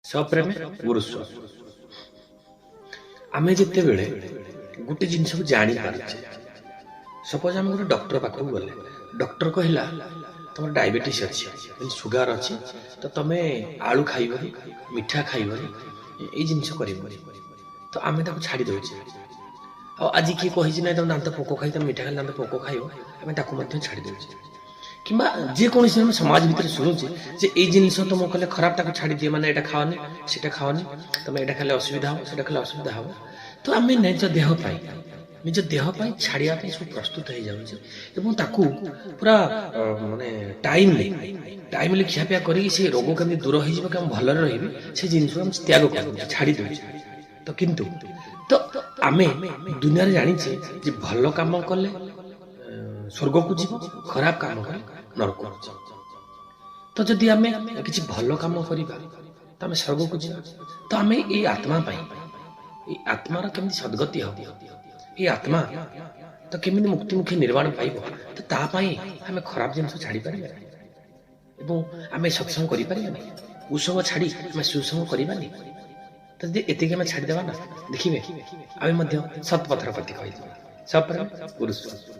ସପ୍ରେମେ ଗୁରୁସ୍ୱ ଆମେ ଯେତେବେଳେ ଗୋଟେ ଜିନିଷକୁ ଜାଣିପାରୁଛେ, ସପୋଜ ଆମେ ଗୋଟେ ଡକ୍ଟର ପାଖକୁ ଗଲେ, ଡକ୍ଟର କହିଲା ତମର ଡାଇବେଟିସ୍ ଅଛି, ସୁଗାର ଅଛି, ତ ତମେ ଆଳୁ ଖାଇବନି, ମିଠା ଖାଇବନି, ଏଇ ଜିନିଷ କରିବନି, ତ ଆମେ ତାକୁ ଛାଡି ଦଉଛେ। ଆଉ ଆଜି କିଏ କହିଛି ନାଇଁ ତମ ଦାନ୍ତ ପୋକ ଖାଇ ତମେ ମିଠା ଖାଇଲେ ଦାନ୍ତ ପୋକ ଖାଇବ, ଆମେ ତାକୁ ମଧ୍ୟ ଛାଡି ଦଉଛେ। କିମ୍ବା ଯେକୌଣସି ଆମେ ସମାଜ ଭିତରେ ଶୁଣୁଛେ ଯେ ଏଇ ଜିନିଷ ତମକୁ କଲେ ଖରାପ, ତାକୁ ଛାଡ଼ି ଦିଏ, ମାନେ ଏଇଟା ଖାଅନି, ସେଟା ଖାଅନି, ତମେ ଏଇଟା ଖାଇଲେ ଅସୁବିଧା ହବ, ସେଟା ଖାଇଲେ ଅସୁବିଧା ହବ। ତ ଆମେ ନିଜ ଦେହ ପାଇଁ ଛାଡ଼ିବା ପାଇଁ ସବୁ ପ୍ରସ୍ତୁତ ହେଇଯାଉଛି ଏବଂ ତାକୁ ପୁରା ମାନେ ଟାଇମଲି ଖିଆପିଆ କରିକି ସେ ରୋଗ କେମିତି ଦୂର ହେଇଯିବ, କେମିତି ଭଲରେ ରହିବି, ସେ ଜିନିଷକୁ ଆମେ ତ୍ୟାଗ କରିଦେଉଛେ, ଛାଡ଼ି ଦେଉଛେ। ତ ଆମେ ଦୁନିଆରେ ଜାଣିଛେ ଯେ ଭଲ କାମ କଲେ ସ୍ୱର୍ଗକୁ ଯିବ, ଖରାପ କାମ କଲେ ନରକକୁ ଯିବ। ତ ଯଦି ଆମେ କିଛି ଭଲ କାମ କରିବା ତ ଆମେ ସ୍ୱର୍ଗକୁ ଯିବା। ତ ଆମେ ଏଇ ଆତ୍ମା ପାଇଁ, ଏଇ ଆତ୍ମାର କେମିତି ସଦ୍ଗତି ହବ, ଏଇ ଆତ୍ମା ତ କେମିତି ମୁକ୍ତିମୁଖୀ ନିର୍ବାଣ ପାଇବ, ତ ତା ପାଇଁ ଆମେ ଖରାପ ଜିନିଷ ଛାଡ଼ିପାରିବା ଏବଂ ଆମେ ସତ୍ସଙ୍ଗ କରିପାରିବାନି, କୁସଙ୍ଗ ଛାଡ଼ି ଆମେ ସୁସଙ୍ଗ କରିବାନି। ତ ଯଦି ଏତିକି ଆମେ ଛାଡ଼ିଦେବା ନା, ଦେଖିବେ ଆମେ ମଧ୍ୟ ସତପଥର ଗତି କହିଯିବା। ସପ୍ରେମ ଗୁରୁସ୍ୱ।